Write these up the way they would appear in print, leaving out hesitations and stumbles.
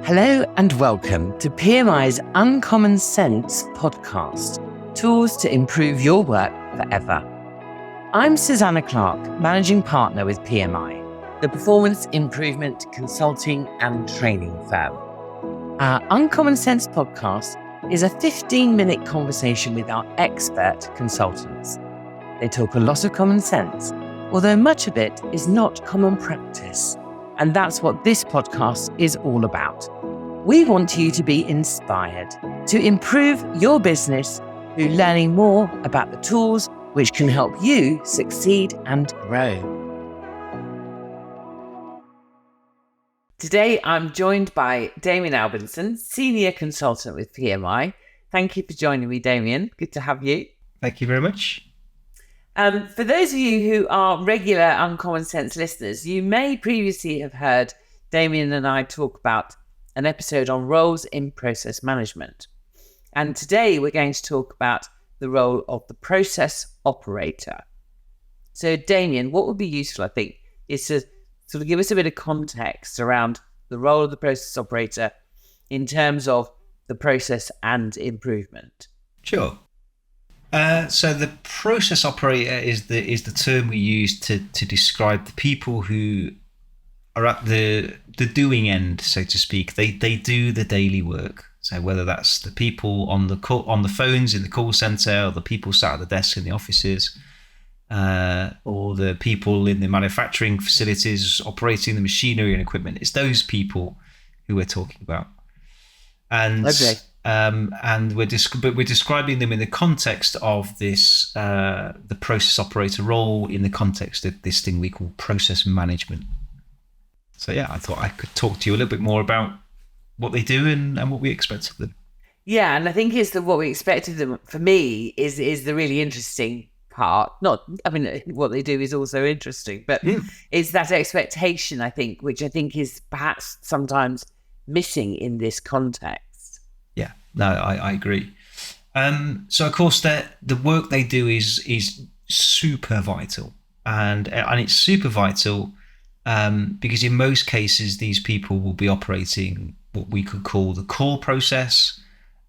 Hello and welcome to PMI's Uncommon Sense podcast, tools to improve your work forever. I'm Susanna Clark, Managing Partner with PMI, the performance improvement consulting and training firm. Our Uncommon Sense podcast is a 15-minute conversation with our expert consultants. They talk a lot of common sense, although much of it is not common practice. And that's what this podcast is all about. We want you to be inspired to improve your business through learning more about the tools which can help you succeed and grow. Today, I'm joined by Damion Albinson, Senior Consultant with PMI. Thank you for joining me, Damion. Good to have you. Thank you very much. For those of you who are regular Uncommon Sense listeners, you may previously have heard Damion and I talk about an episode on roles in process management. And today we're going to talk about the role of the process operator. So Damion, what would be useful, I think, is to sort of give us a bit of context around the role of the process operator in terms of the process and improvement. Sure. So the process operator is the term we use to describe the people who are at the doing end, so to speak. They do the daily work. So whether that's the people on the phones in the call center, or the people sat at the desk in the offices, or the people in the manufacturing facilities operating the machinery and equipment, it's those people who we're talking about. And okay. And we're describing them in the context of this the process operator role, in the context of this thing we call process management. So yeah, I thought I could talk to you a little bit more about what they do and what we expect of them. Yeah, and I think what we expect of them, for me, is the really interesting part. What they do is also interesting, but it's that expectation, I think, which I think is perhaps sometimes missing in this context. Yeah, no, I agree. So of course, the work they do is super vital, and it's super vital because in most cases these people will be operating what we could call the core process,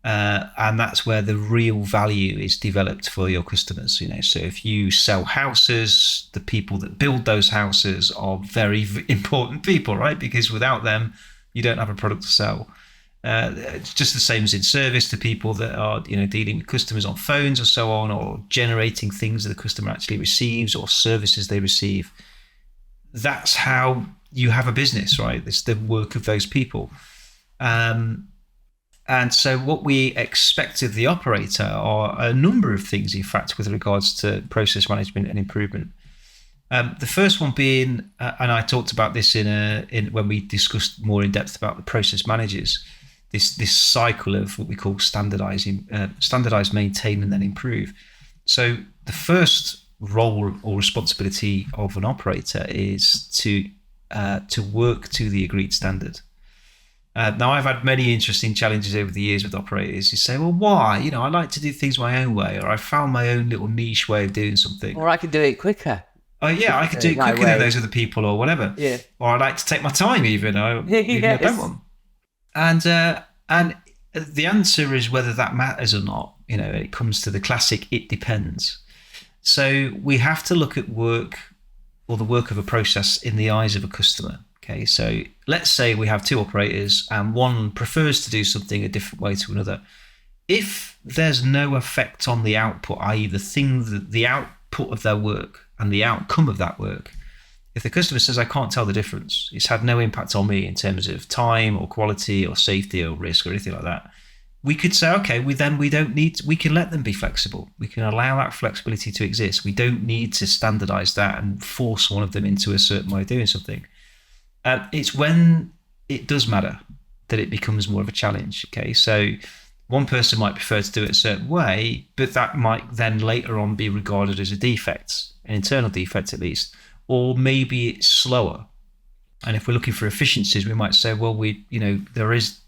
and that's where the real value is developed for your customers. So if you sell houses, the people that build those houses are very important people, right? Because without them, you don't have a product to sell. It's just the same as in service, to people that are dealing with customers on phones or so on, or generating things that the customer actually receives or services they receive. That's how you have a business, right? It's the work of those people. And so what we expect of the operator are a number of things, in fact, with regards to process management and improvement. The first one being, and I talked about this in when we discussed more in depth about the process managers, this cycle of what we call standardize, maintain, and then improve. So the first role or responsibility of an operator is to work to the agreed standard. Now, I've had many interesting challenges over the years with operators who say, well, why? I like to do things my own way, or I found my own little niche way of doing something. Or I could do it quicker. Oh, yeah, I could do it quicker than those other people, or whatever. Yeah. Or I like to take my time even. Even I don't want. And the answer is whether that matters or not. It comes to the classic, it depends. So we have to look at work, or the work of a process, in the eyes of a customer. Okay, so let's say we have two operators and one prefers to do something a different way to another. If there's no effect on the output, i.e. the output of their work and the outcome of that work, if the customer says, I can't tell the difference, it's had no impact on me in terms of time or quality or safety or risk or anything like that, we could say, okay, we can let them be flexible. We can allow that flexibility to exist. We don't need to standardize that and force one of them into a certain way of doing something. It's when it does matter that it becomes more of a challenge. Okay, so one person might prefer to do it a certain way, but that might then later on be regarded as a defect, an internal defect at least, or maybe it's slower. And if we're looking for efficiencies, we might say, well, we know there's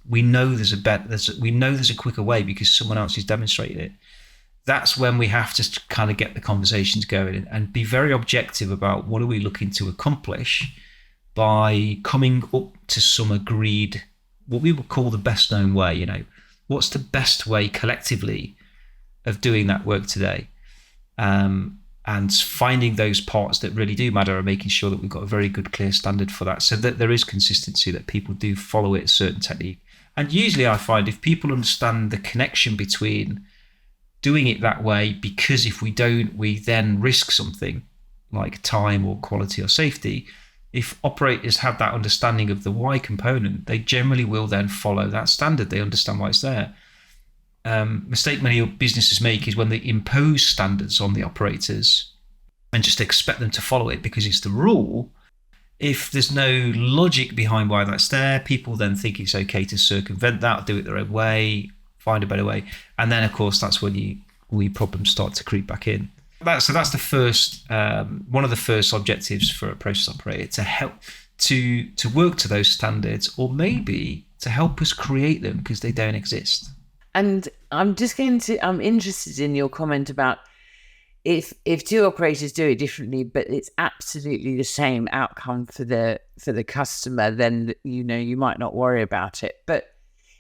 a quicker way because someone else has demonstrated it. That's when we have to kind of get the conversations going and be very objective about what are we looking to accomplish by coming up to some agreed what we would call the best known way. What's the best way collectively of doing that work today? And finding those parts that really do matter and making sure that we've got a very good, clear standard for that, so that there is consistency, that people do follow it, a certain technique. And usually I find if people understand the connection between doing it that way, because if we don't, we then risk something like time or quality or safety. If operators have that understanding of the why component, they generally will then follow that standard. They understand why it's there. Mistake many businesses make is when they impose standards on the operators and just expect them to follow it because it's the rule. If there's no logic behind why that's there, people then think it's okay to circumvent that, do it their own way, find a better way. And then, of course, that's when problems start to creep back in. So that's the first, one of the first objectives for a process operator, to help to work to those standards, or maybe to help us create them because they don't exist. And I'm interested in your comment about if two operators do it differently, but it's absolutely the same outcome for the customer, then you might not worry about it. But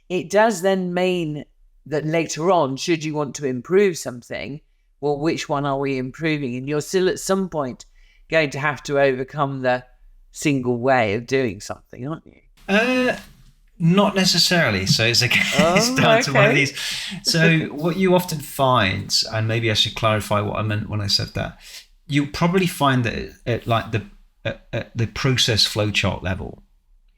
it does then mean that later on, should you want to improve something, well, which one are we improving? And you're still at some point going to have to overcome the single way of doing something, aren't you? Not necessarily. So it's down to one of these. So what you often find, and maybe I should clarify what I meant when I said that, you'll probably find that at like the process flowchart level,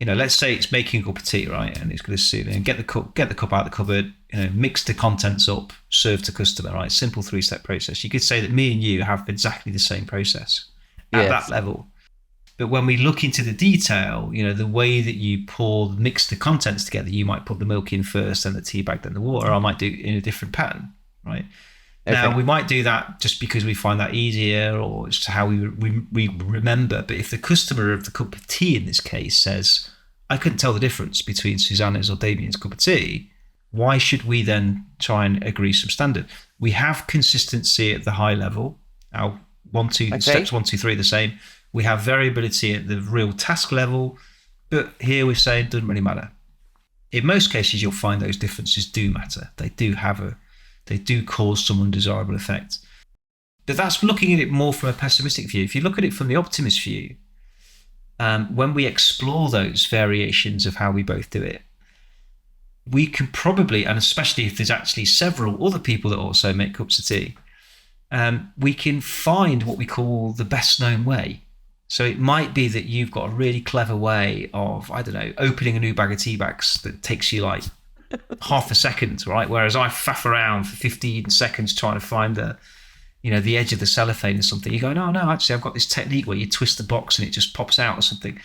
let's say it's making a cup of tea, right? And it's going to sit and get the cup out of the cupboard, mix the contents up, serve to customer, right? Simple 3-step process. You could say that me and you have exactly the same process at that level. But when we look into the detail, the way that you mix the contents together, you might put the milk in first, then the tea bag, then the water. I might do it in a different pattern, right? Okay. Now, we might do that just because we find that easier, or it's how we remember. But if the customer of the cup of tea in this case says, I couldn't tell the difference between Susanna's or Damien's cup of tea, why should we then try and agree some standard? We have consistency at the high level. Our steps 1, 2, 3 are the same. We have variability at the real task level, but here we're saying it doesn't really matter. In most cases, you'll find those differences do matter. They do cause some undesirable effect. But that's looking at it more from a pessimistic view. If you look at it from the optimist view, when we explore those variations of how we both do it, we can probably, and especially if there's actually several other people that also make cups of tea, we can find what we call the best known way. So it might be that you've got a really clever way of, opening a new bag of tea bags that takes you like half a second, right? Whereas I faff around for 15 seconds trying to find the edge of the cellophane or something. You go, no, actually, I've got this technique where you twist the box and it just pops out or something.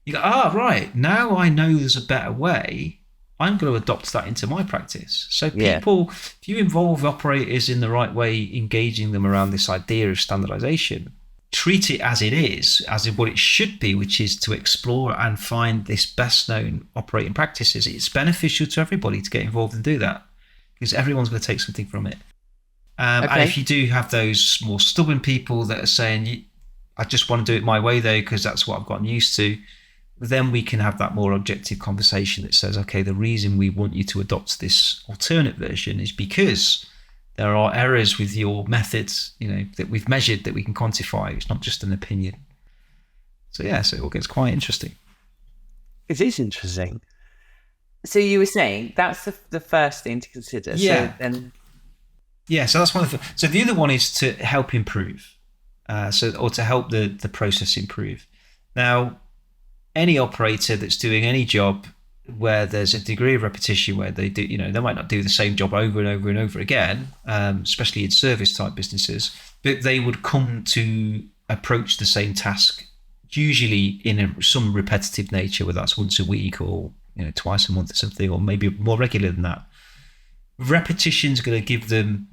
You go, right, now I know there's a better way. I'm going to adopt that into my practice. So people, if you involve operators in the right way, engaging them around this idea of standardization, treat it as it is, as in what it should be, which is to explore and find this best known operating practices. It's beneficial to everybody to get involved and do that because everyone's going to take something from it. And if you do have those more stubborn people that are saying, I just want to do it my way though, because that's what I've gotten used to, then we can have that more objective conversation that says, okay, the reason we want you to adopt this alternate version is because there are errors with your methods, that we've measured that we can quantify. It's not just an opinion. So so it all gets quite interesting. It is interesting. So you were saying that's the first thing to consider. Yeah. So so that's one of the. So the other one is to help improve, or to help the process improve. Now, any operator that's doing any job where there's a degree of repetition, where they do, they might not do the same job over and over and over again, especially in service type businesses, but they would come to approach the same task, usually in some repetitive nature, whether that's once a week or twice a month or something, or maybe more regular than that. Repetition is going to give them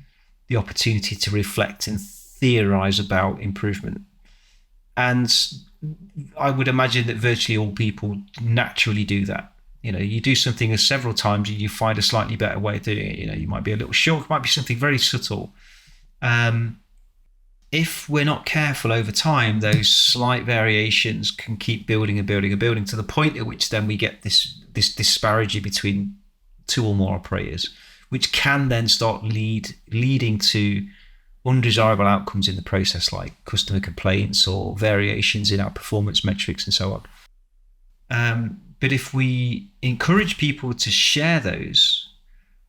the opportunity to reflect and theorize about improvement. And I would imagine that virtually all people naturally do that. You do something several times and you find a slightly better way of doing it. You might be a little short, it might be something very subtle. If we're not careful over time, those slight variations can keep building and building and building to the point at which then we get this this disparity between two or more operators, which can then start leading to undesirable outcomes in the process, like customer complaints or variations in our performance metrics and so on. But if we encourage people to share those,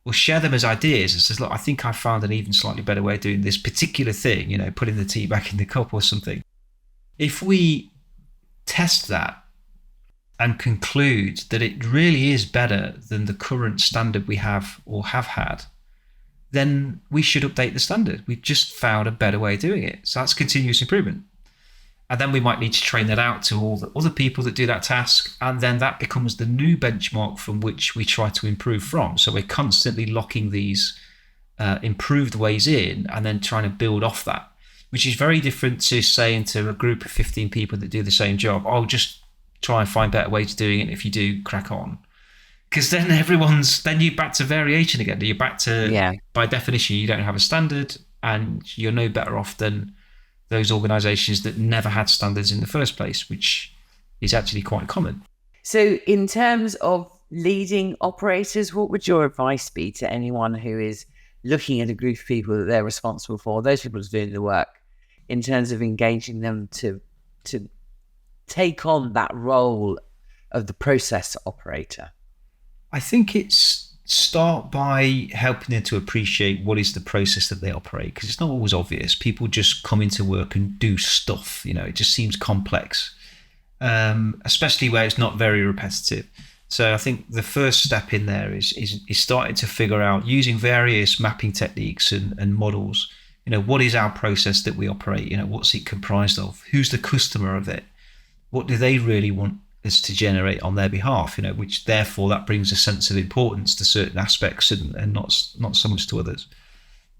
or share them as ideas, it says, look, I think I found an even slightly better way of doing this particular thing, putting the tea back in the cup or something. If we test that and conclude that it really is better than the current standard we have or have had, then we should update the standard. We've just found a better way of doing it. So that's continuous improvement. And then we might need to train that out to all the other people that do that task. And then that becomes the new benchmark from which we try to improve from. So we're constantly locking these improved ways in and then trying to build off that, which is very different to saying to a group of 15 people that do the same job, oh, just try and find better ways of doing it. If you do, crack on. Because then then you're back to variation again. You're back to, by definition, you don't have a standard and you're no better off than those organisations that never had standards in the first place, which is actually quite common. So in terms of leading operators, what would your advice be to anyone who is looking at a group of people that they're responsible for, those people who's doing the work, in terms of engaging them to take on that role of the process operator? I think it's start by helping them to appreciate what is the process that they operate, because it's not always obvious. People just come into work and do stuff, it just seems complex, especially where it's not very repetitive. So I think the first step in there is starting to figure out, using various mapping techniques and models, what is our process that we operate, what's it comprised of, who's the customer of it, what do they really want us to generate on their behalf, which therefore that brings a sense of importance to certain aspects and not so much to others.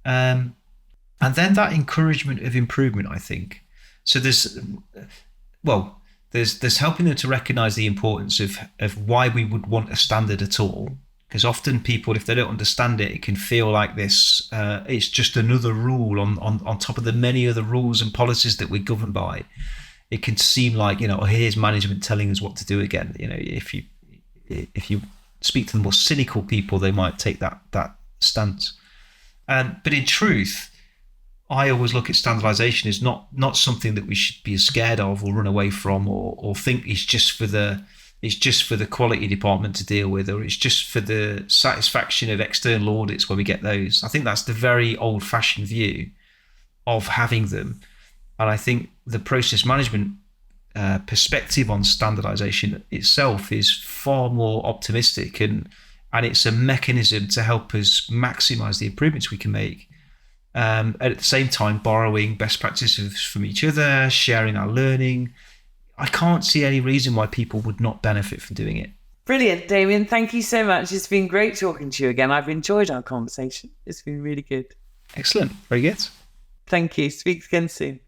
And then that encouragement of improvement, I think. So there's helping them to recognize the importance of why we would want a standard at all. Because often people, if they don't understand it, it can feel like this, it's just another rule on top of the many other rules and policies that we're governed by. It can seem like, here's management telling us what to do again. If you speak to the more cynical people, they might take that stance. But in truth, I always look at standardization as not something that we should be scared of or run away from or think it's just for the quality department to deal with, or it's just for the satisfaction of external audits when we get those. I think that's the very old-fashioned view of having them. And I think the process management perspective on standardization itself is far more optimistic, and it's a mechanism to help us maximize the improvements we can make. At the same time, borrowing best practices from each other, sharing our learning. I can't see any reason why people would not benefit from doing it. Brilliant, Damion. Thank you so much. It's been great talking to you again. I've enjoyed our conversation. It's been really good. Excellent. Very good. Thank you. Speak again soon.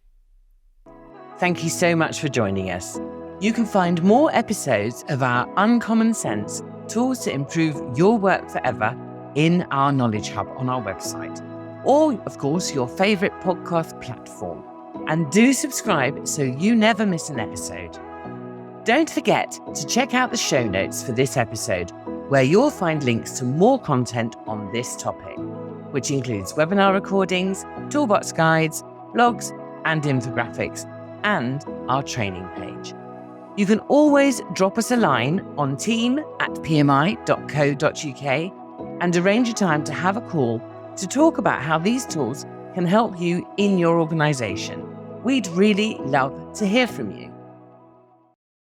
Thank you so much for joining us. You can find more episodes of our Uncommon Sense Tools to Improve Your Work Forever in our Knowledge Hub on our website, or, of course, your favourite podcast platform. And do subscribe so you never miss an episode. Don't forget to check out the show notes for this episode, where you'll find links to more content on this topic, which includes webinar recordings, toolbox guides, blogs, and infographics, and our training page. You can always drop us a line on team@pmi.co.uk and arrange a time to have a call to talk about how these tools can help you in your organisation. We'd really love to hear from you.